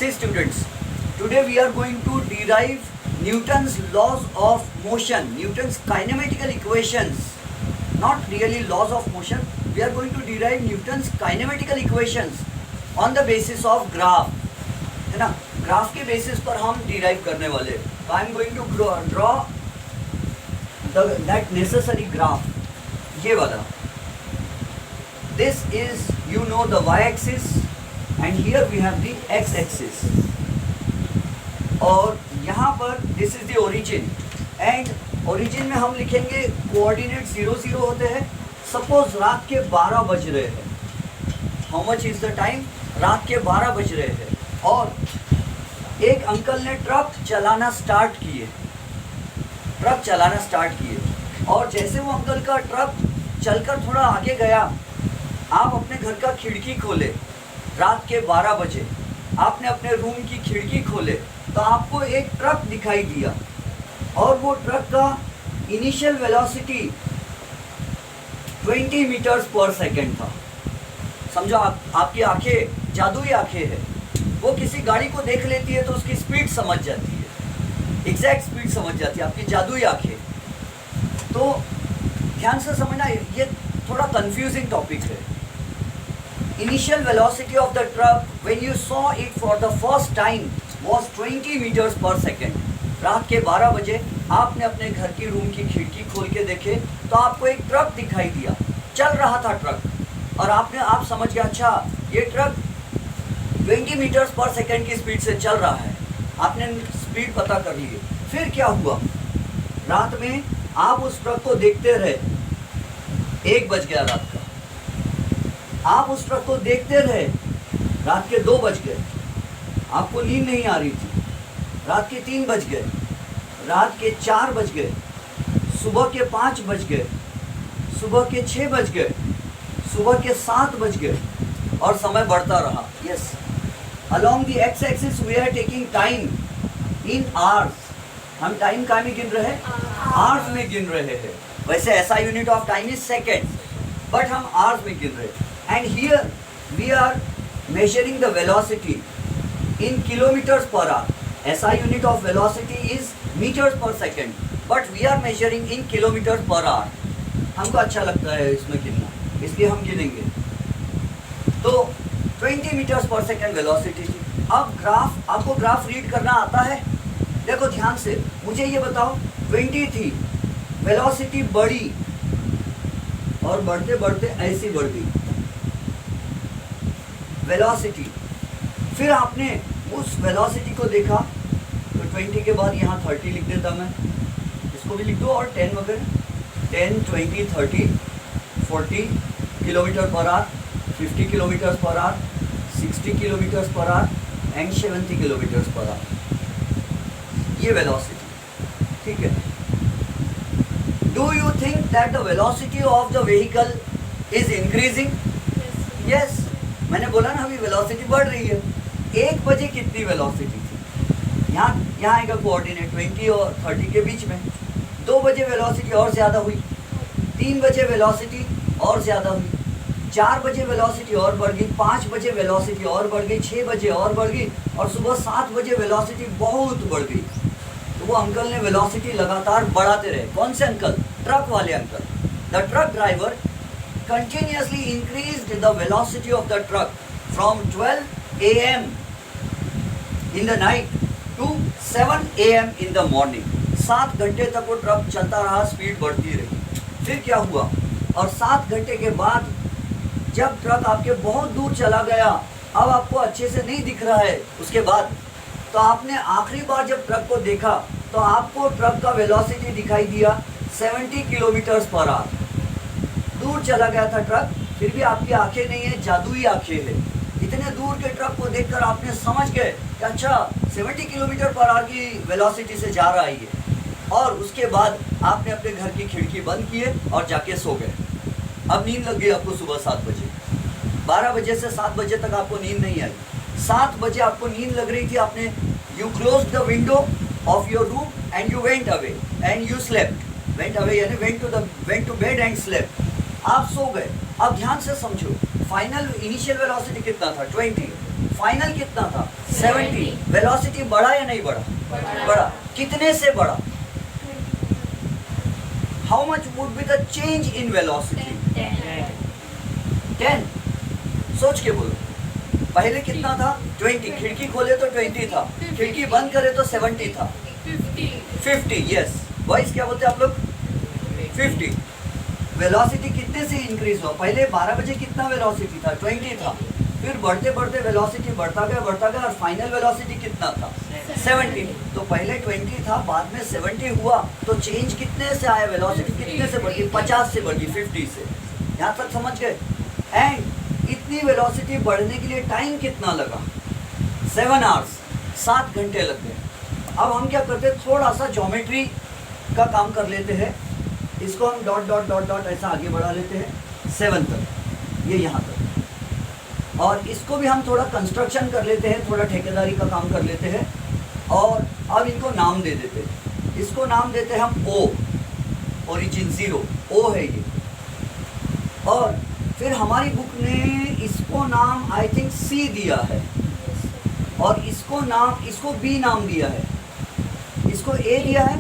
See students, today we are going to derive Newton's laws of motion, Newton's kinematical equations, not really laws of motion. We are going to derive Newton's kinematical equations on the basis of graph, है ना. Graph के basis पर हम derive करने वाले. तो I am going to draw that necessary graph. ये वाला. This is, you know, the y-axis and here we have the x-axis. और यहाँ पर this is the origin and origin में हम लिखेंगे कोऑर्डिनेट 0 0 होते हैं. सपोज रात के 12 बज रहे हैं. How much is the time? रात के 12 बज रहे हैं और एक अंकल ने ट्रक चलाना स्टार्ट किए. और जैसे वो अंकल का ट्रक चलकर थोड़ा आगे गया, आप अपने घर का खिड़की खोले. रात के 12 बजे आपने अपने रूम की खिड़की खोले तो आपको एक ट्रक दिखाई दिया और वो ट्रक का इनिशियल वेलोसिटी 20 मीटर्स पर सेकेंड था. समझो आपकी आंखें जादुई आंखें हैं. वो किसी गाड़ी को देख लेती है तो उसकी स्पीड समझ जाती है, एग्जैक्ट स्पीड समझ जाती है, आपकी जादुई आंखें. तो ध्यान से समझना, ये थोड़ा कंफ्यूजिंग टॉपिक है. Initial velocity of the truck when you saw it for the first time was 20 meters per second. रात के 12 बजे आपने अपने घर की रूम की खिड़की खोल के देखे तो आपको एक ट्रक दिखाई दिया. चल रहा था ट्रक और आप समझ गया, अच्छा ये ट्रक 20 मीटर्स पर सेकेंड की स्पीड से चल रहा है. आपने स्पीड पता कर ली. फिर क्या हुआ? रात में आप उस ट्रक को देखते रहे. 1 बज गया रात का. आप उस ट्रक को देखते रहे. रात के 2 बज गए. आपको नींद नहीं आ रही थी. रात के 3 बज गए. रात के 4 बज गए. सुबह के 5 बज गए. सुबह के 6 बज गए. सुबह के 7 बज गए और समय बढ़ता रहा. Yes, along the x axis we are taking time in hours. हम टाइम का में गिन रहे हैं, आवर्स में गिन रहे हैं. वैसे ऐसा unit of time is second, but हम आवर्स में गिन रहे हैं. And here we are measuring the velocity in kilometers per hour. SI unit of velocity is meters per second, but we are measuring in kilometers per hour. हमको अच्छा लगता है इसमें गिनना, इसलिए हम गिनेंगे. तो 20 meters per second velocity थी. अब ग्राफ, आपको ग्राफ रीड करना आता है? देखो ध्यान से, मुझे ये बताओ, 20 थी, वेलोसिटी बढ़ी और बढ़ते बढ़ते ऐसी बढ़ गई वेलोसिटी. फिर आपने उस वेलोसिटी को देखा तो 20 के बाद यहाँ 30 लिख देता मैं. इसको भी लिख दो और 10 वगैरह. 10, 20, 30, 40 kilometre per hour, 50 kilometre per hour, 60 kilometre per hour and 70 kilometre per hour. ये वेलोसिटी, ठीक है. Do you think that the velocity of the vehicle is increasing? Yes. मैंने बोला ना, अभी वेलोसिटी बढ़ रही है. 1 बजे कितनी वेलोसिटी थी? यहाँ आएगा कोऑर्डिनेट 20 और 30 के बीच में. 2 बजे वेलोसिटी और ज़्यादा हुई. 3 बजे वेलोसिटी और ज़्यादा हुई. 4 बजे वेलोसिटी और बढ़ गई. 5 बजे वेलोसिटी और बढ़ गई. 6 बजे और बढ़ गई और सुबह 7 बजे वेलोसिटी बहुत बढ़ गई. तो वो अंकल ने वेलोसिटी लगातार बढ़ाते रहे. कौन से अंकल? ट्रक वाले uncle. The truck driver continuously increased the velocity of the truck from 12 a.m. in the night to 7 a.m. in the morning. 7 घंटे तक वो ट्रक चलता रहा, स्पीड बढ़ती रही. फिर क्या हुआ? और 7 घंटे के बाद जब ट्रक आपके बहुत दूर चला गया, अब आपको अच्छे से नहीं दिख रहा है उसके बाद, तो आपने आखिरी बार जब ट्रक को देखा तो आपको ट्रक का वेलोसिटी दिखाई दिया 70 किलोमीटर्स पर आवर. दूर चला गया था ट्रक, फिर भी आपकी आंखें नहीं है, जादुई आंखें हैं. इतने दूर के ट्रक को देखकर आपने समझ गए कि अच्छा 70 किलोमीटर पर आवर की वेलोसिटी से जा रहा है ये. और उसके बाद आपने अपने घर की खिड़की बंद किए और जाके सो गए. अब नींद लग गई आपको सुबह 7 बजे. 12 बजे से 7 बजे तक आपको नींद नहीं आई. 7 बजे आपको नींद लग रही थी. आपने you close the window of your room and you went away and you slept. Went away यानी went to bed and slept. आप सो गए. अब ध्यान से समझो, फाइनल इनिशियल वेलोसिटी कितना था? 20. फाइनल कितना था? 70। वेलोसिटी बढ़ा या नहीं बढ़ा? बढ़ा। कितने से बढ़ा? How much would be the change in velocity? 10। सोच के बोलो, पहले कितना था? 20। खिड़की खोले तो 20 था, खिड़की बंद करे तो 70 था। 50। यस बॉयज, क्या बोलते हैं आप लोग? 50। वेलोसिटी कितने से इंक्रीज हुआ? पहले 12 बजे कितना वेलोसिटी था? 20 था। फिर बढ़ते बढ़ते वेलोसिटी बढ़ता गया और फाइनल वेलोसिटी कितना था? 70। तो पहले 20 था, बाद में 70 हुआ, तो चेंज कितने से आया? वेलोसिटी कितने से बढ़ गई? 50 से बढ़ गई, 50 से। यहाँ तक समझ गए? एंड इतनी वेलोसिटी बढ़ने के लिए टाइम कितना लगा? 7 आवर्स, 7 घंटे लग गए। अब हम क्या करते हैं, थोड़ा सा ज्योमेट्री का काम कर लेते हैं। इसको हम डॉट डॉट डॉट डॉट ऐसा आगे बढ़ा लेते हैं 7 तक, ये यहाँ तक। और इसको भी हम थोड़ा कंस्ट्रक्शन कर लेते हैं, थोड़ा ठेकेदारी का काम कर लेते हैं। और अब इनको नाम दे देते हैं। इसको नाम देते हैं हम O, ओरिजिन 0, O है ये। और फिर हमारी बुक ने इसको नाम आई थिंक C दिया है, और इसको B नाम दिया है, इसको A दिया है,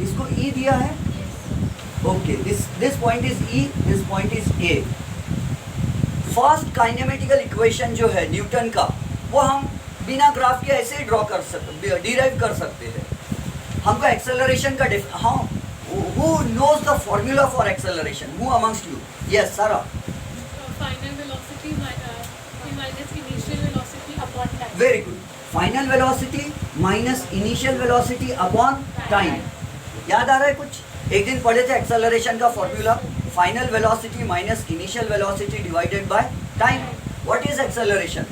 इसको E दिया है। Okay, this point is E, this point is A। First kinematical equation जो है न्यूटन का, वो हम बिना ग्राफ के ऐसे ही ड्रॉ कर सकते, डिराइव कर सकते हैं। हमको एक्सेलरेशन का हाँ, who knows the formula for acceleration? Who amongst you? Yes, Sarah. Final velocity minus initial velocity upon time. Very good. Final velocity minus initial velocity upon time. याद आ रहा है कुछ? एक दिन पढ़े थे एक्सेलरेशन का formula, final velocity minus initial velocity divided by time. What is acceleration?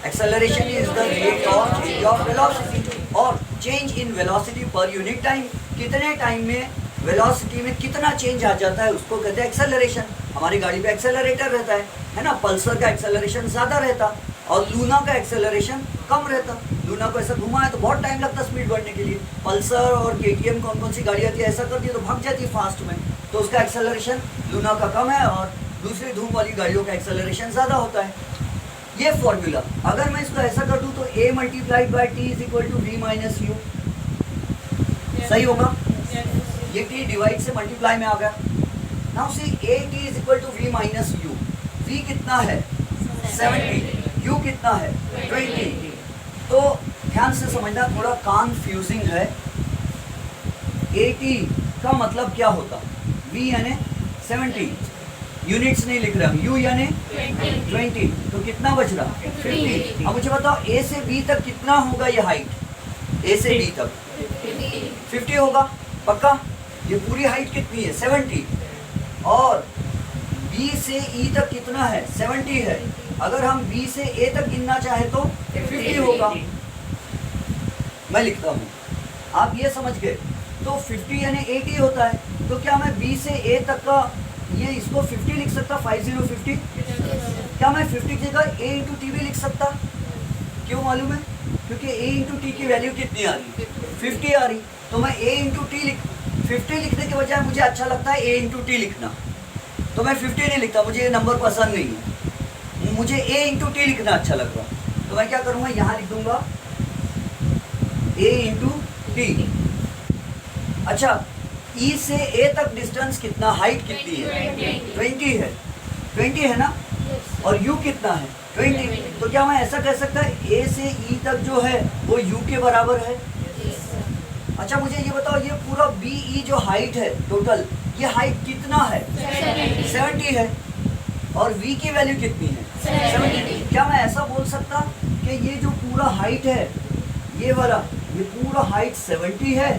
Acceleration is the rate of change of velocity, और change in velocity per unit time. कितने टाइम में वेलोसिटी में कितना चेंज आ जाता है, उसको कहते हैं एक्सेलरेशन। हमारी गाड़ी पे एक्सेलरेटर रहता है ना? पल्सर का एक्सेलरेशन ज़्यादा रहता और लूना का एक्सेलरेशन कम रहता। लूना को ऐसा घुमाए तो बहुत टाइम लगता स्पीड बढ़ने के लिए। पल्सर और KTM कौन कौन सी गाड़ी आती है, ऐसा करती है तो भाग जाती है फास्ट में, तो उसका एक्सेलरेशन लूना का कम है, और दूसरी धूम वाली गाड़ियों का एक्सेलरेशन ज़्यादा होता है। ये फॉर्मूला अगर मैं इसको ऐसा कर दूँ तो A multiplied by T is equal to V minus U, सही होगा? ये T डिवाइड से मल्टीप्लाई में आ गया। Now see AT is equal to V minus U। V कितना है? 70। U कितना है? 20। तो ध्यान से समझना, थोड़ा कन्फ्यूजिंग है। AT का मतलब क्या होता? V यानी 70, यूनिट्स नहीं लिख रहे हम, U यानी 20, तो कितना बच रहा? 50। अब मुझे बताओ A से B तक कितना होगा ये हाइट? A से B तक 50 होगा पक्का? ये पूरी हाइट कितनी है? 70। और B से E तक कितना है? 70 है। अगर हम B से A तक गिनना चाहे तो 50 होगा। मैं लिखता हूँ, आप ये समझ गए। तो 50 यानी 80 होता है। तो क्या मैं B से A तक का ये इसको 50 लिख सकता? 50 क्या मैं 50 की जगह A इंटू टी भी लिख सकता? क्यों मालूम है? क्योंकि A इंटू टी की वैल्यू कितनी आ रही? 50 आ रही। तो मैं A इंटू टी 50 लिखने के बजाय मुझे अच्छा लगता है A इंटू टी लिखना, तो मैं 50 नहीं लिखता, मुझे ये नंबर पसंद नहीं है, मुझे A इंटू टी लिखना अच्छा लग रहा। तो मैं क्या करूँगा, यहाँ लिख दूंगा A इंटू टी। अच्छा, E से A तक डिस्टेंस कितना, हाइट कितनी है? 20 है। 20 है ना? और U कितना है? 20। तो क्या मैं ऐसा कह सकता है A से E तक जो है वो U के बराबर है? अच्छा मुझे ये बताओ, ये पूरा BE जो हाइट है टोटल, ये हाइट कितना है? 70 है। और V की वैल्यू कितनी है? 70। क्या मैं ऐसा बोल सकता कि ये जो पूरा हाइट है, ये वाला, ये पूरा हाइट 70 है,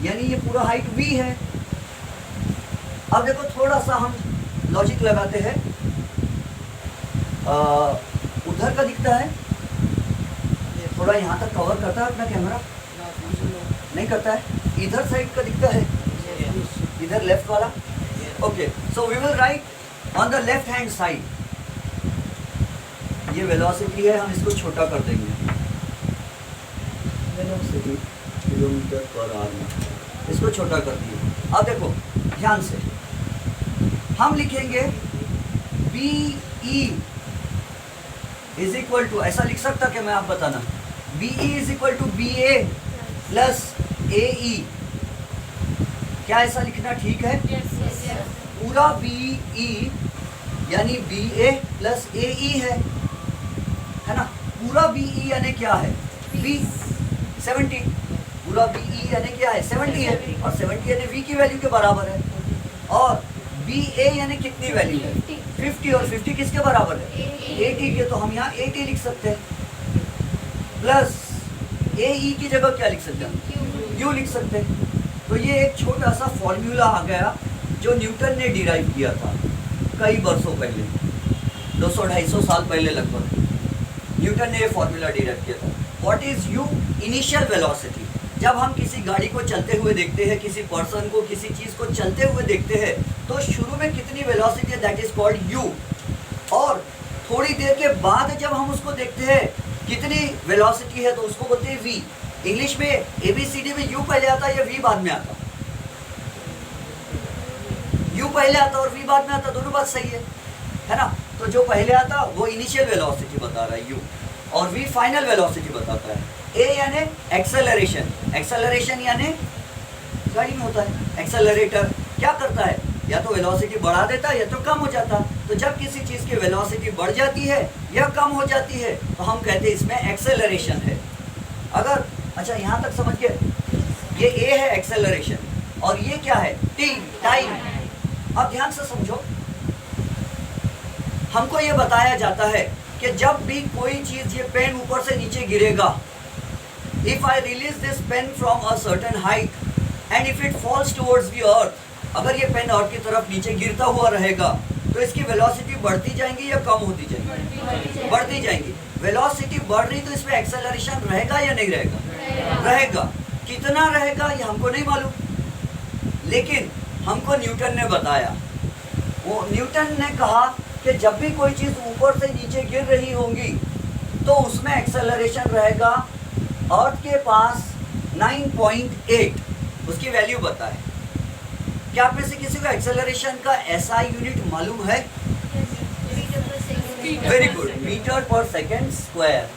यानी ये पूरा हाइट V है। अब देखो थोड़ा सा हम लॉजिक लगाते हैं। उधर का दिखता है, थोड़ा यहाँ तक कवर करता है अपना कैमरा? नहीं करता है। इधर साइड का दिखता है, इधर लेफ्ट वाला। Okay, so we will write on the left hand side. ये वेलोसिटी है, हम इसको छोटा कर देंगे। वेलोसिटी किलोमीटर पर आवर में, इसको छोटा कर दिए। अब देखो ध्यान से, हम लिखेंगे BE इज इक्वल टू, ऐसा लिख सकता क्या मैं, आप बताना, BE is equal to BA plus AE, क्या ऐसा लिखना ठीक है? Yes, yes, yes. पूरा BE यानी BA प्लस AE है ना? पूरा BE यानी क्या है? B 70, पूरा BE यानी क्या है? 70 है, और 70 यानी V की वैल्यू के बराबर है, और BA यानी कितनी वैल्यू है? 50, और 50 किसके बराबर है? 80 के, तो हम यहाँ 80 लिख सकते हैं, प्लस AE की जगह क्या लिख सकते हैं? Q लिख सकते हैं। तो ये एक छोटा सा फॉर्मूला आ गया जो न्यूटन ने डिराइव किया था कई वर्षों पहले, 200-250 साल पहले लगभग न्यूटन ने ये फॉर्मूला डिराइव किया था। What is U? Initial velocity. जब हम किसी गाड़ी को चलते हुए देखते हैं, किसी पर्सन को, किसी चीज़ को चलते हुए देखते हैं, तो शुरू में कितनी वेलोसिटी है, दैट इज कॉल्ड U, और थोड़ी देर के बाद जब हम उसको देखते हैं कितनी वेलोसिटी है तो उसको बोलते हैं V। इंग्लिश में ABCD में U पहले आता है या V बाद में आता? U पहले आता और V बाद में आता, दोनों बात सही है ना? तो जो पहले आता वो इनिशियल वेलोसिटी बता रहा है U, और V फाइनल वेलोसिटी बताता है। A यानी एक्सेलरेशन, एक्सेलरेशन यानी गाड़ी में होता है एक्सेलरेटर, क्या करता है, या तो वेलोसिटी बढ़ा देता है या तो कम हो जाता है। तो जब किसी चीज़ की वेलोसिटी बढ़ जाती है या कम हो जाती है तो हम कहते हैं इसमें एक्सेलरेशन है। अगर, अच्छा यहाँ तक समझ गए, ये A है एक्सेलरेशन, और ये क्या है? T, time. अब ध्यान से समझो, हमको ये बताया जाता है कि जब भी कोई चीज़, ये पेन ऊपर से नीचे गिरेगा, if I release this pen from a certain height and if it falls towards the earth, अगर ये पेन अर्थ की तरफ नीचे गिरता हुआ रहेगा तो इसकी वेलोसिटी बढ़ती जाएंगी या कम होती जाएंगी? बढ़ती जाएंगी। वेलोसिटी बढ़ रही तो इसमें एक्सेलरेशन रहेगा या नहीं रहेगा? रहेगा। कितना रहेगा ये हमको नहीं मालूम, लेकिन हमको न्यूटन ने बताया। वो न्यूटन ने कहा कि जब भी कोई चीज़ ऊपर से नीचे गिर रही होगी तो उसमें एक्सेलरेशन रहेगा अर्थ के पास 9.8, उसकी वैल्यू बताए। क्या आप में से किसी को एक्सेलरेशन का SI यूनिट मालूम है? वेरी गुड, मीटर पर सेकेंड स्क्वायर।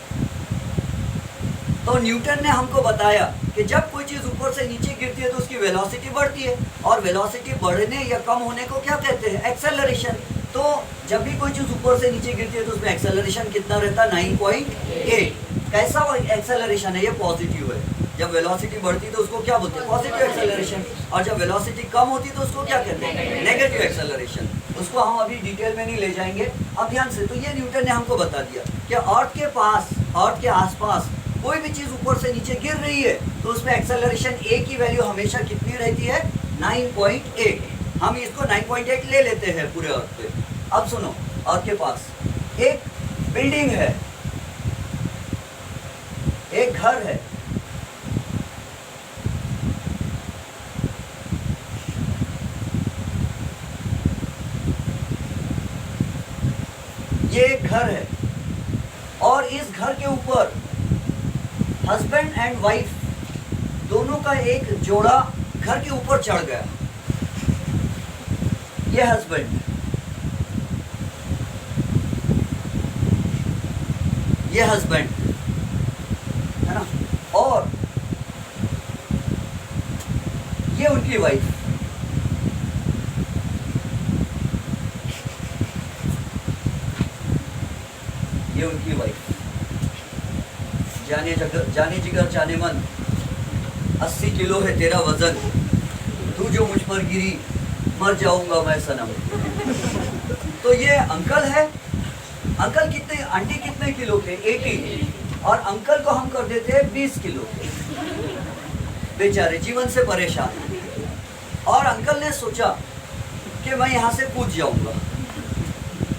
तो न्यूटन ने हमको बताया कि जब कोई चीज़ ऊपर से नीचे गिरती है तो उसकी वेलोसिटी बढ़ती है, और वेलोसिटी बढ़ने या कम होने को क्या कहते हैं? एक्सेलरेशन। तो जब भी कोई चीज़ ऊपर से नीचे गिरती है तो उसमें एक्सेलरेशन कितना रहता है? 9.8। कैसा एक्सेलरेशन है? ये पॉजिटिव है। जब वेलोसिटी बढ़ती तो उसको क्या बोलते हैं? Positive acceleration. और जब वेलोसिटी कम होती तो उसको क्या कहते हैं? Negative acceleration. उसको हम अभी डिटेल में नहीं ले जाएंगे, अब ध्यान से। तो ये न्यूटन ने हमको बता दिया कि अर्थ के पास, अर्थ के आसपास कोई भी चीज़ ऊपर से नीचे गिर रही है तो उसमें एक्सेलरेशन A की वैल्यू हमेशा कितनी रहती है? 9.8। हम इसको 9.8 ले लेते हैं पूरे अर्थ पे। अब सुनो, अर्थ के पास एक बिल्डिंग है, एक घर है, ये एक घर है, और इस घर के ऊपर हस्बैंड एंड वाइफ दोनों का एक जोड़ा घर के ऊपर चढ़ गया। ये हस्बैंड, ये हस्बैंड है ना, और ये उनकी वाइफ। ये उनकी वाइफ। जाने जिगर जाने मन, 80 किलो है तेरा वजन, तू जो मुझ पर गिरी मर जाऊंगा मैं सनम। तो ये अंकल है। अंकल कितने, आंटी कितने किलो के? 80, और अंकल को हम कर देते हैं 20 किलो के। बेचारे जीवन से परेशान। और अंकल ने सोचा कि मैं यहाँ से कूद जाऊंगा,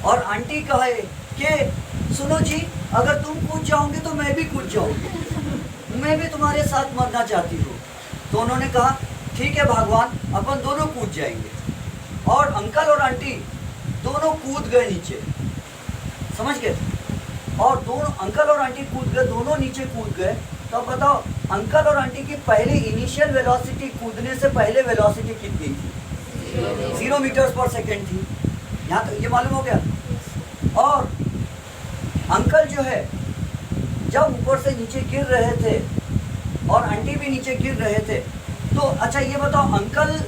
और आंटी कहे कि सुनो जी, अगर तुम कूद जाओगे तो मैं भी कूद जाऊंगी, मैं भी तुम्हारे साथ मरना चाहती हूँ। तो उन्होंने कहा ठीक है भगवान, अपन दोनों कूद जाएंगे। और अंकल और आंटी दोनों कूद गए नीचे, समझ गए? और दोनों अंकल और आंटी कूद गए, दोनों नीचे कूद गए। तो बताओ, अंकल और आंटी की पहले इनिशियल वेलोसिटी, कूदने से पहले वेलोसिटी कितनी थी? 0 मीटर्स पर सेकेंड थी। यहाँ तो ये मालूम हो गया। और अंकल जो है जब ऊपर से नीचे गिर रहे थे और आंटी भी नीचे गिर रहे थे, तो अच्छा ये बताओ, अंकल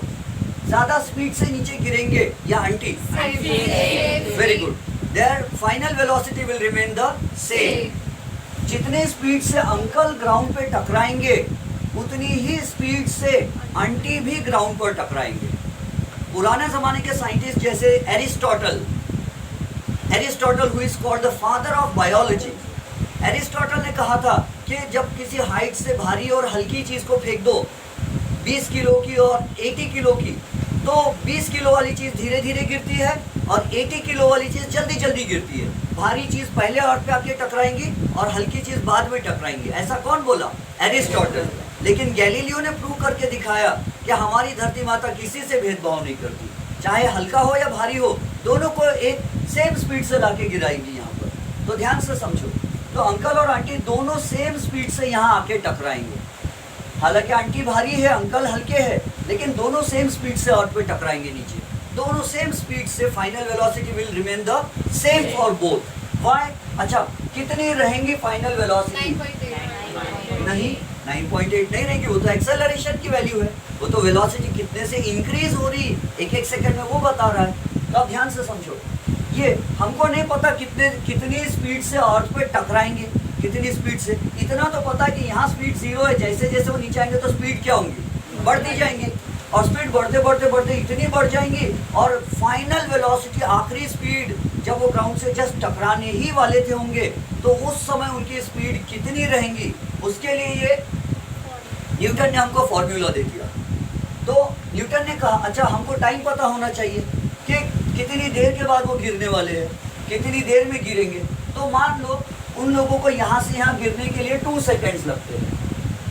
ज्यादा स्पीड से नीचे गिरेंगे या aunty? Very good, there final velocity will remain the same. जितने स्पीड से अंकल ग्राउंड पे टकराएंगे उतनी ही स्पीड से आंटी भी ग्राउंड पर टकराएंगे। पुराने जमाने के साइंटिस्ट जैसे Aristotle who is called the father of biology, Aristotle ने कहा था कि जब किसी हाइट से भारी और हल्की चीज को फेंक दो 20 किलो की और 80 किलो की, तो 20 किलो वाली चीज धीरे धीरे गिरती है और 80 किलो वाली चीज जल्दी जल्दी गिरती है। भारी चीज पहले अर्थ पे आके टकराएंगी और हल्की चीज बाद में टकराएंगी। ऐसा कौन बोला? एरिस्टोटल। लेकिन गैलीलियो ने प्रूव करके दिखाया कि हमारी धरती माता किसी से भेदभाव नहीं करती, चाहे हल्का हो या भारी हो, दोनों को एक सेम स्पीड से लाके गिराएंगी यहाँ पर। तो ध्यान से समझो, तो अंकल और आंटी दोनों सेम स्पीड से यहाँ आके टकराएंगे। हालांकि आंटी भारी है, अंकल हल्के हैं, लेकिन दोनों सेम स्पीड से अर्थ पे टकराएंगे नीचे। दोनों सेम स्पीड से final velocity will remain the same for both. Why? अच्छा, कितनी रहेंगी फाइनल वेलोसिटी? 9.8 नहीं, 9.8 नहीं रहेंगी, वो तो एक्सेलरेशन की वैल्यू है। वो तो वेलोसिटी कितने से इंक्रीज हो रही एक एक सेकंड में वो बता रहा है। तो अब ध्यान से समझो, ये हमको नहीं पता कितनी स्पीड से अर्थ पे टकराएंगे, कितनी स्पीड से। इतना तो पता है कि यहाँ स्पीड 0 है, जैसे जैसे वो नीचे आएंगे तो स्पीड क्या होंगी? बढ़ती जाएंगे, और स्पीड बढ़ते बढ़ते बढ़ते इतनी बढ़ जाएंगी और फाइनल वेलोसिटी, आखिरी स्पीड, जब वो ग्राउंड से जस्ट टकराने ही वाले थे होंगे, तो उस समय उनकी स्पीड कितनी रहेंगी, उसके लिए ये न्यूटन ने हमको फॉर्मूला दे दिया। तो न्यूटन ने कहा अच्छा हमको टाइम पता होना चाहिए कि कितनी देर के बाद वो गिरने वाले हैं, कितनी देर में गिरेंगे। तो मान लो उन लोगों को यहाँ से यहाँ गिरने के लिए 2 सेकेंड्स लगते हैं।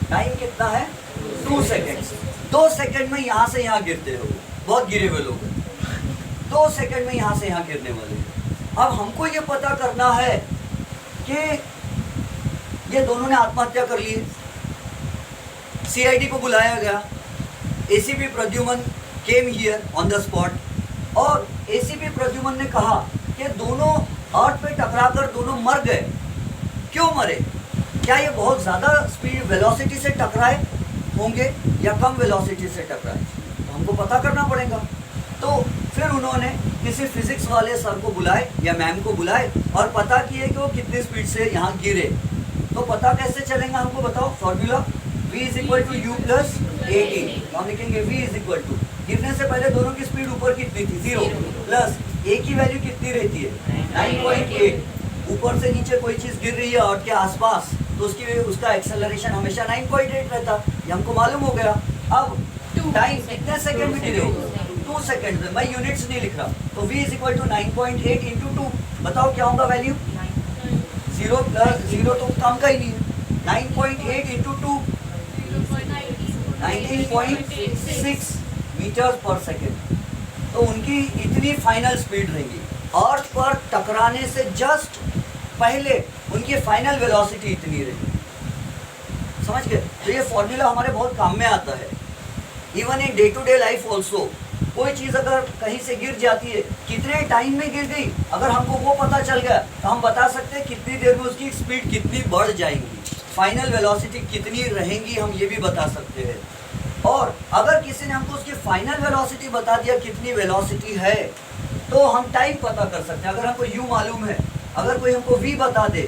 टाइम कितना है? 2 सेकेंड्स। 2 सेकेंड में यहाँ से यहाँ गिरते हो, बहुत गिरे हुए लोग हैं। 2 सेकेंड में यहाँ से यहाँ गिरने वाले हैं। अब हमको ये पता करना है कि ये दोनों ने आत्महत्या कर ली। CID को बुलाया गया, ACP Pradyuman came here on the spot, और ACP प्रद्युमन ने कहा कि दोनों अर्थ पे टकराकर दोनों मर गए। क्यों मरे? क्या ये बहुत ज़्यादा स्पीड वेलोसिटी से टकराए होंगे या कम वेलोसिटी से टकराए? तो हमको पता करना पड़ेगा। तो फिर उन्होंने किसी फिजिक्स वाले सर को बुलाए या मैम को बुलाए और पता किए कि वो कितनी स्पीड से यहाँ गिरे। तो पता कैसे चलेगा हमको बताओ? Formula v is equal to u plus 18। हम लिखेंगे v इज इक्वल टू, गिरने से पहले दोनों की स्पीड ऊपर कितनी थी? 0, प्लस a की वैल्यू कितनी रहती है? 9.8। ऊपर से नीचे कोई चीज़ गिर रही है अर्थ के आसपास, तो उसका एक्सेलरेशन हमेशा 9.8 रहता, ये हमको मालूम हो गया। अब टाइम कितने सेकंड में गिरे हो? 2 सेकंड में। मैं यूनिट्स नहीं लिख रहा। तो v is equal to 9.8 into 2, बताओ क्या होगा वैल्यू? 0 प्लस 0 तो काम का ही नहीं है। 9.8 इंटू 2 19.6 मीटर पर सेकेंड। तो उनकी इतनी फाइनल स्पीड रहेगी। अर्थ पर टकराने से जस्ट पहले उनकी फाइनल वेलोसिटी इतनी रहेगी। समझ गए? तो ये फॉर्मूला हमारे बहुत काम में आता है। Even in day to day life also, कोई चीज़ अगर कहीं से गिर जाती है, कितने टाइम में गिर गई, अगर हमको वो पता चल गया तो हम बता सकते हैं कितनी देर में उसकी स्पीड कितनी बढ़ जाएगी, फाइनल वेलोसिटी कितनी रहेंगी, हम ये भी बता सकते हैं। और अगर किसी ने हमको उसकी फाइनल वेलोसिटी बता दिया कितनी वेलोसिटी है, तो हम टाइम पता कर सकते हैं। अगर हमको u मालूम है, अगर कोई हमको v बता दे,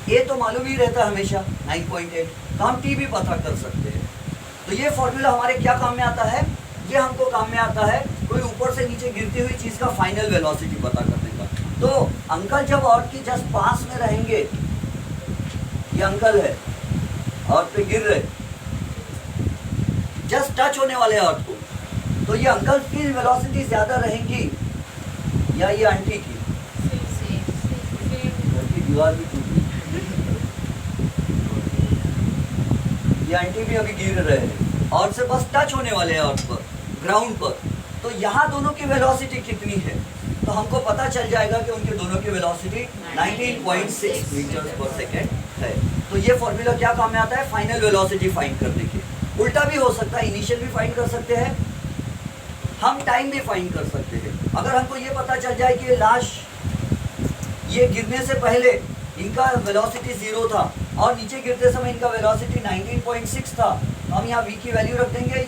a तो मालूम ही रहता है हमेशा 9.8, तो हम t भी पता कर सकते हैं। तो ये फॉर्मूला हमारे क्या काम में आता है? ये हमको काम में आता है कोई ऊपर से नीचे गिरती हुई चीज़ का फाइनल वेलोसिटी पता करने का। तो अंकल जब अर्थ के जस्ट पास में रहेंगे, ये अंकल है अर्थ पे गिर रहे, जस्ट टच होने वाले अर्थ को, तो ये अंकल की वेलोसिटी ज़्यादा रहेंगी या ये आंटी की? दीवार भी टूटी, ये आंटी भी अभी गिर रहे हैं और से बस टच होने वाले हैं अर्थ पर, ग्राउंड पर। तो यहाँ दोनों की वेलोसिटी कितनी है? तो हमको पता चल जाएगा कि उनके दोनों की वेलोसिटी 19.6 मीटर पर सेकेंड है। तो ये फॉर्मूला क्या काम में आता है? फाइनल वेलोसिटी फाइंड करने के। उल्टा भी हो सकता है, इनिशियल भी फाइंड कर सकते हैं, हम टाइम भी फाइंड कर सकते हैं। अगर हमको ये पता चल जाए कि लाश ये गिरने से पहले इनका वेलोसिटी 0 था और नीचे गिरते समय इनका वेलोसिटी 19.6 था। तो हम यहाँ v की वैल्यू रख देंगे,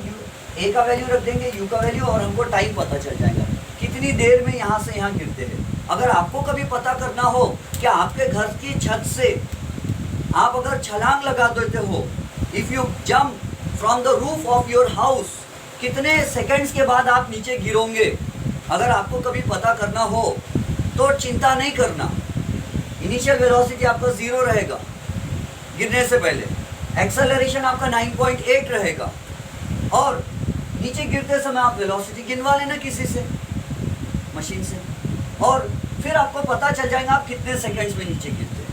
a का वैल्यू रख देंगे, u का वैल्यू, और हमको टाइम पता चल जाएगा कितनी देर में यहाँ से यहाँ गिरते हैं। अगर आपको कभी पता करना हो कि आपके घर की छत से आप अगर छलांग लगा देते हो, if you jump from the roof of your house, कितने सेकंड्स के बाद आप नीचे गिरोगे, अगर आपको कभी पता करना हो तो चिंता नहीं करना। इनिशियल वेलोसिटी आपका 0 रहेगा गिरने से पहले, एक्सेलरेशन आपका 9.8 रहेगा, और नीचे गिरते समय आप वेलोसिटी गिनवा लेना किसी से, मशीन से, और फिर आपको पता चल जाएगा आप कितने सेकंड्स में नीचे गिरते हैं,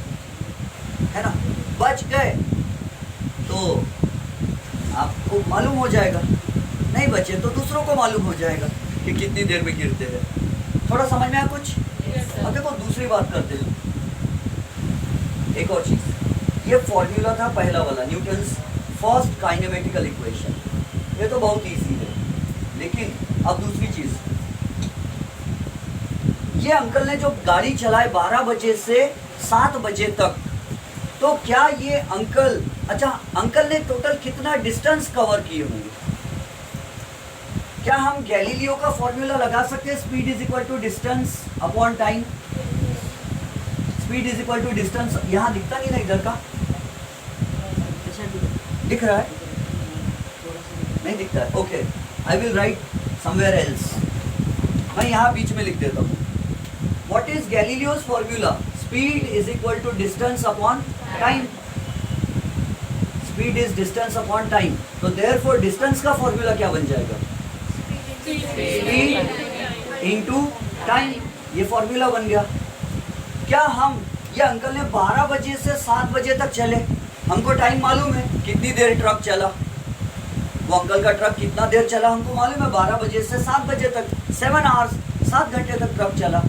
है ना। बच गए तो आपको मालूम हो जाएगा, नहीं बचे तो दूसरों को मालूम हो जाएगा कि कितनी देर में गिरते हैं। थोड़ा समझ में आया कुछ? अब देखो दूसरी बात करते हैं, एक और चीज़। ये फॉर्मूला था पहला वाला, न्यूटन्स फर्स्ट काइनेमेटिकल इक्वेशन, ये तो बहुत ईजी है। लेकिन अब दूसरी चीज़, ये अंकल ने जो गाड़ी चलाए 12 बजे से 7 बजे तक, तो क्या ये अंकल, अच्छा अंकल ने टोटल कितना डिस्टेंस कवर किए होंगे? क्या हम गैलीलियो का फॉर्मूला लगा सकते हैं, speed is equal to distance upon time? Speed is equal to distance, यहाँ दिखता नहीं ना इधर का, दिख रहा है? नहीं दिखता है, okay, I will write somewhere else. मैं यहाँ बीच में लिख देता हूँ, what is Galileo's formula? Speed is equal to distance upon time. Speed is distance upon time, तो देयरफॉर डिस्टेंस का फॉर्मूला क्या बन जाएगा? स्पीड इंटू टाइम, ये फॉर्मूला बन गया। क्या हम, ये अंकल ने 12 बजे से 7 बजे तक चले, हमको टाइम मालूम है कितनी देर ट्रक चला, वो अंकल का ट्रक कितना देर चला हमको मालूम है, 12 बजे से 7 बजे तक, 7 आवर्स, 7 घंटे तक ट्रक चला।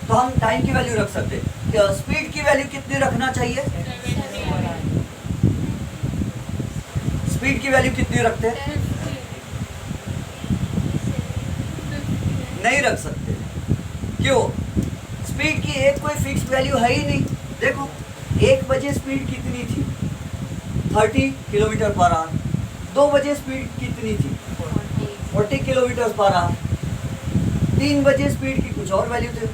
तो हम टाइम की वैल्यू रख सकते हैं। स्पीड की वैल्यू कितनी रखना चाहिए? स्पीड की वैल्यू कितनी रखते हैं? नहीं रख सकते। क्यों? स्पीड की एक कोई फिक्स्ड वैल्यू है ही नहीं। देखो 1 बजे स्पीड कितनी थी? 30 किलोमीटर पर आवर। 2 बजे स्पीड कितनी थी? 40 किलोमीटर पर आवर। 3 बजे स्पीड की कुछ और वैल्यू थी,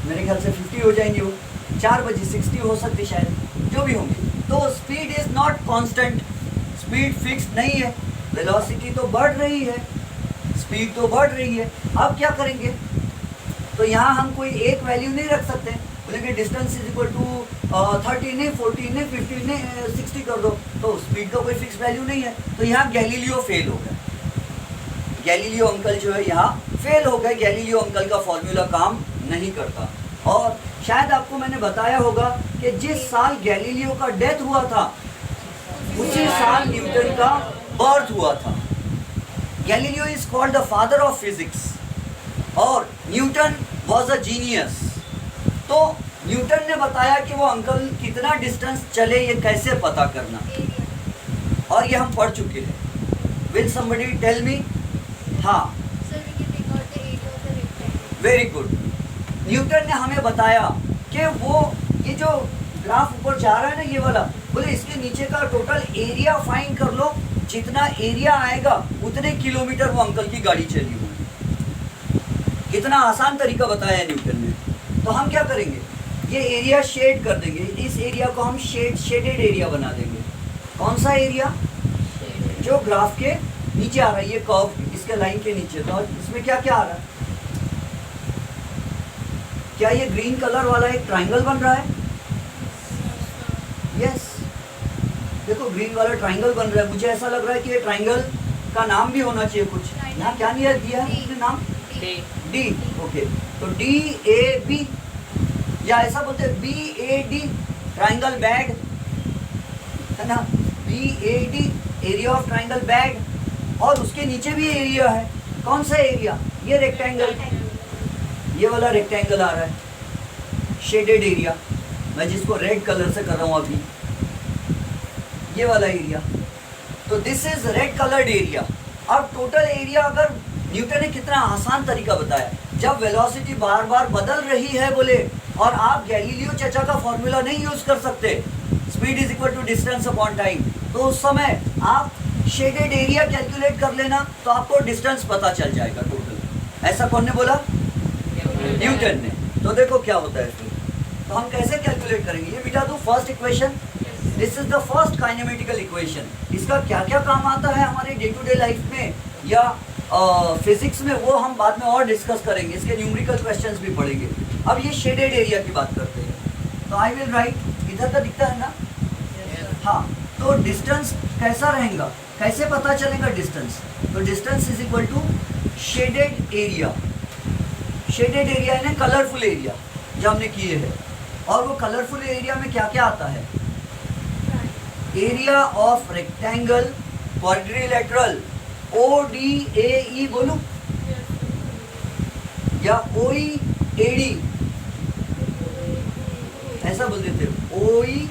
मेरे ख्याल से 50 हो जाएंगी वो। 4 बजे 60 हो सकती शायद, जो भी होंगी। तो speed is not constant, speed fixed नहीं है। वेलोसिटी तो बढ़ रही है, स्पीड तो बढ़ रही है। अब क्या करेंगे? तो यहाँ हम कोई एक वैल्यू नहीं रख सकते, बोलेंगे डिस्टेंस इज इक्वल टू 30 नहीं, 40 नहीं, 50 नहीं, 60 कर दो, तो स्पीड का कोई फिक्स वैल्यू नहीं है। तो यहाँ गैलीलियो फेल हो गया, गैलीलियो अंकल जो है यहाँ फेल हो गए। गैलीलियो अंकल का फॉर्मूला काम नहीं करता। और शायद आपको मैंने बताया होगा कि जिस साल गैलीलियो का डेथ हुआ था उसी साल न्यूटन का बर्थ हुआ था। Galileo is called the father of physics और न्यूटन वॉज अ जीनियस। तो न्यूटन ने बताया कि वो अंकल कितना डिस्टेंस चले, ये कैसे पता करना, और ये हम पढ़ चुके हैं। Will somebody tell me? हाँ, वेरी गुड। न्यूटन ने हमें बताया कि वो ये जो ग्राफ ऊपर जा रहा है ना, ये वाला, बोले इसके नीचे का टोटल एरिया फाइंड कर लो, जितना एरिया आएगा उतने किलोमीटर वो अंकल की गाड़ी चली हुई। कितना आसान तरीका बताया है न्यूटन ने। तो हम क्या करेंगे, ये एरिया शेड कर देंगे, इस एरिया को हम शेडेड एरिया बना देंगे। कौन सा एरिया? जो ग्राफ के नीचे आ रहा है, ये कर्व इसके लाइन के नीचे। तो इसमें क्या क्या आ रहा है? क्या ये ग्रीन कलर वाला एक ट्राइंगल बन रहा है? यस, देखो ग्रीन वाला ट्राइंगल बन रहा है। मुझे ऐसा लग रहा है कि ये ट्राइंगल का नाम भी होना चाहिए कुछ। यहाँ क्या नहीं दिया है उसने नाम? डी। ओके, तो DAB, या ऐसा बोलते हैं BAD, ट्राइंगल बैग, है ना? BAD, area of triangle bag. और उसके नीचे भी एरिया है। कौन सा एरिया? ये रेक्टेंगल, ये वाला रेक्टेंगल आ रहा है, शेडेड एरिया, मैं जिसको रेड कलर से कर रहा हूँ अभी, ये वाला एरिया। तो this is red coloured area. अब टोटल एरिया, अगर न्यूटन ने कितना आसान तरीका बताया, जब वेलोसिटी बार बार बदल रही है बोले और आप गैलीलियो चचा का फॉर्मूला नहीं यूज कर सकते, speed is equal to distance upon time. तो उस समय आप शेडेड एरिया कैलकुलेट कर लेना, तो आपको डिस्टेंस पता चल जाएगा टोटल। ऐसा कौन ने बोला? न्यूटन ने। तो देखो क्या होता है फिर, तो हम कैसे कैलकुलेट करेंगे, ये बिठा दो first equation. This is the first kinematical equation. इसका क्या क्या काम आता है हमारे डे टू डे लाइफ में या फिजिक्स में, वो हम बाद में और डिस्कस करेंगे, इसके न्यूमेरिकल क्वेश्चंस भी पढ़ेंगे। अब ये शेडेड एरिया की बात करते हैं, तो आई विल राइट, इधर का दिखता है ना? हाँ, तो डिस्टेंस कैसा रहेगा, कैसे पता चलेगा डिस्टेंस? तो distance is equal to shaded area. Shaded area है ना कलरफुल एरिया जो हमने किए हैं, और वो कलरफुल एरिया में क्या क्या आता है? Area of rectangle quadrilateral, ODAE बोलूं या OEAD, ऐसा बोल देते हो, OEAD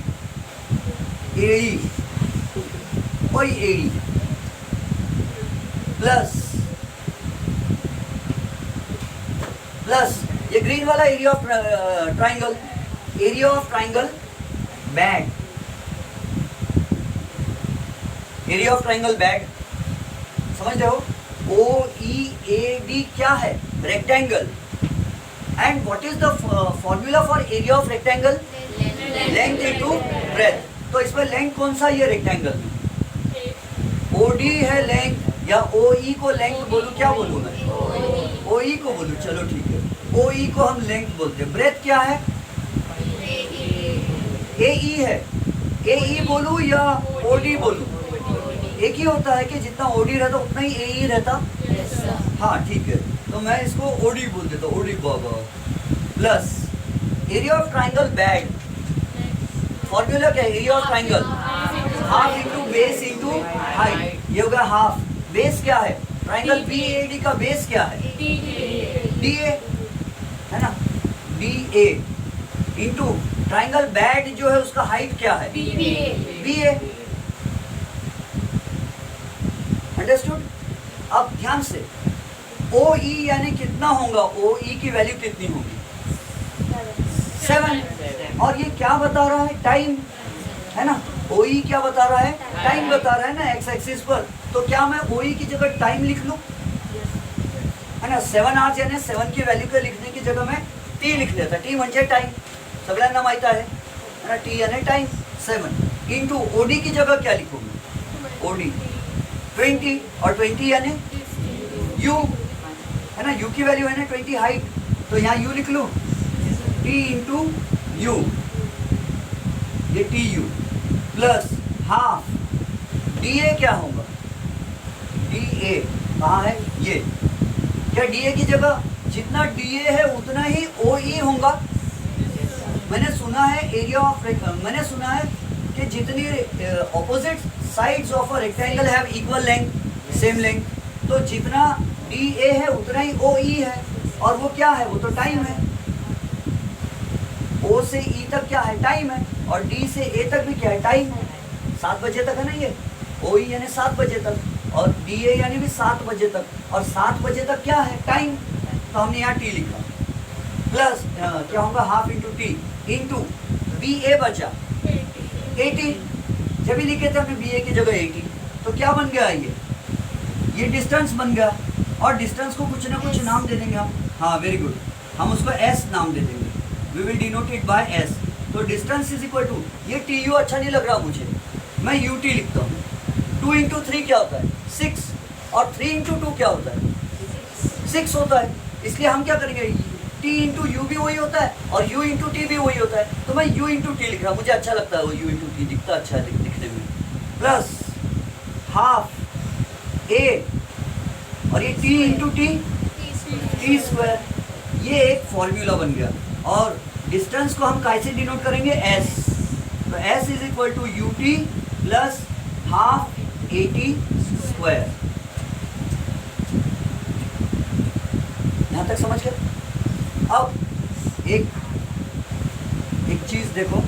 प्लस ये ग्रीन वाला area of triangle, area of triangle bad, area of triangle bad, समझ रहे हो? OEAD क्या है? Rectangle. And what is the formula for area of rectangle? Length into breadth. तो इसमें लेंथ कौन सा ये रेक्टेंगल में? OD है लेंथ, या OE को लेंथ बोलूं, क्या बोलूं मैं? OE को बोलूं, चलो ठीक है, OE को हम लेंथ बोलते हैं। ब्रेथ क्या है? AE है, AE बोलूं या OD बोलूं? एक ही होता है कि जितना OD रहता उतना ही AE रहता। हाँ ठीक है, तो मैं इसको OD बोल देता हूँ, OD Baba. Plus area of triangle bad, formula क्या है area of triangle? Half into base into height, ये होगा हाफ। बेस क्या है? ट्राइंगल BAD का बेस क्या है? DA है ना, DA इंटू ट्राइंगल बैड जो है उसका हाइट क्या है? BA। अंडरस्टूड? अब ध्यान से, OE यानी कितना होगा? OE की वैल्यू कितनी होगी? 7। और ये क्या बता रहा है? टाइम, है ना? OE क्या बता रहा है? टाइम बता रहा है ना, एक्स एक्सिस पर। तो क्या मैं OE की जगह टाइम लिख लूं? है ना, 7 आवर्स यानी 7 की वैल्यू को लिखने की जगह मैं T लिख देता। T म्हणजे टाइम, सगळ्यांना माहित आहे ना, T यानी टाइम। 7 इंटू OD की जगह क्या लिखूंगा? OD 20, और 20 यानी U, है ना, U की वैल्यू है ना 20 हाइट, तो यहाँ U लिख लूँ, T इंटू U, ये TU प्लस हाफ DA क्या होगा? DA कहाँ है? ये क्या DA की जगह जितना DA है उतना ही OE होगा? मैंने सुना है एरिया ऑफ, मैंने सुना है कि जितनी opposite sides of a rectangle have equal length, same length, तो जितना DA है उतना ही OE है, और वो क्या है? वो तो टाइम है। O से E तक क्या है? टाइम है, और D से A तक भी क्या है? टाइम है। 7 बजे तक है ना ये, OE यानी 7 बजे तक, और DA यानी भी 7 बजे तक, और 7 बजे तक क्या है? टाइम। तो हमने यहाँ T लिखा, प्लस क्या होगा? Half into T into BA बचा 80, जब भी लिखे थे हमने BA की जगह 80, तो क्या बन गया? ये डिस्टेंस बन गया, और डिस्टेंस को कुछ ना कुछ नाम दे देंगे हम। हाँ वेरी गुड, हम उसको S नाम दे देंगे, we will denote it by S। तो डिस्टेंस इज इक्वल टू, ये TU अच्छा नहीं लग रहा मुझे, मैं UT लिखता हूँ। 2 इंटू 3 क्या होता है? 6, और 3 इंटू 2 क्या होता है? 6 होता है। इसलिए हम क्या करेंगे? T इंटू U भी वही होता है, और U इंटू T भी वही होता है, तो मैं U इंटू T लिख रहा हूँ, मुझे अच्छा लगता है वो U इंटू T, दिखता अच्छा है दिखने में। प्लस हाफ A, और ये T इंटू T स्क्वायर, ये एक फॉर्मूला बन गया। और डिस्टेंस को हम कैसे डिनोट करेंगे? S। तो S is equal to UT plus half AT square. यहाँ तक समझ गए? अब एक चीज देखो,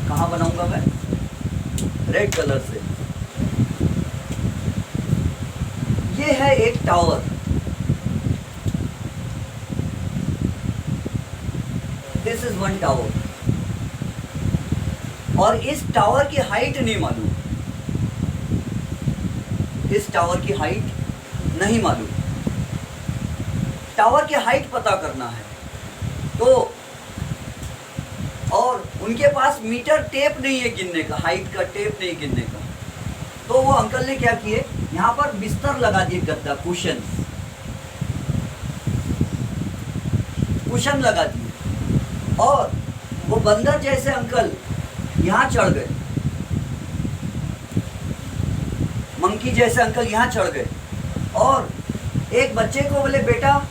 कहाँ बनाऊंगा मैं? रेड कलर से। ये है एक tower, this is one tower, और इस टावर की हाइट नहीं मालूम, इस टावर की हाइट नहीं मालूम, टावर की हाइट पता करना है। तो और उनके पास मीटर टेप नहीं है गिनने का, हाइट का टेप नहीं गिनने का। तो वो अंकल ने क्या किए, यहाँ पर बिस्तर लगा दिए, गद्दा, कुशन लगा दिए, और वो बंदर जैसे अंकल यहाँ चढ़ गए, मंकी जैसे अंकल यहाँ चढ़ गए, और एक बच्चे को बोले, बेटा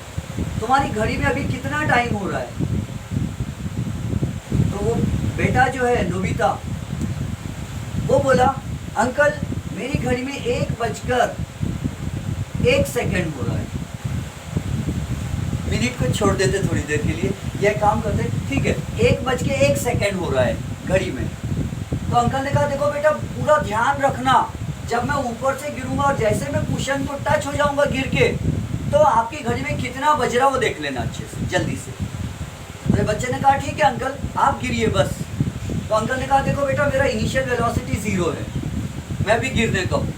तुम्हारी घड़ी में अभी कितना टाइम हो रहा है? तो वो बेटा जो है नोबिता, वो बोला, अंकल मेरी घड़ी में 1:01 हो रहा है। मिनट को छोड़ देते थोड़ी देर के लिए, यह काम करते, ठीक है, 1:01 हो रहा है घड़ी में। तो अंकल ने कहा, देखो बेटा पूरा ध्यान रखना, जब मैं ऊपर से गिरूंगा और जैसे मैं कुशन को टच हो जाऊंगा गिर के, तो आपकी घड़ी में कितना बज रहा वो देख लेना अच्छे से, जल्दी से। तो बच्चे ने कहा, ठीक है अंकल आप गिरिए बस। तो अंकल ने कहा, देखो बेटा मेरा इनिशियल वेलोसिटी 0 है, मैं भी गिरने का हूँ।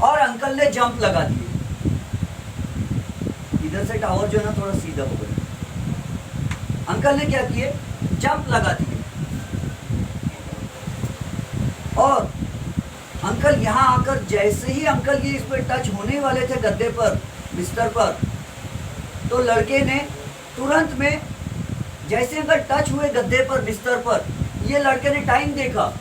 और अंकल ने जंप लगा दिए, इधर से टावर जो है ना थोड़ा सीधा हो गया। अंकल ने क्या किए, जंप लगा दिए, और अंकल यहाँ आकर जैसे ही अंकल ये इस पर टच होने वाले थे गद्दे पर, बिस्तर पर, तो लड़के ने तुरंत में, जैसे अंकल टच हुए गद्दे पर, बिस्तर पर, ये लड़के ने टाइम देखा,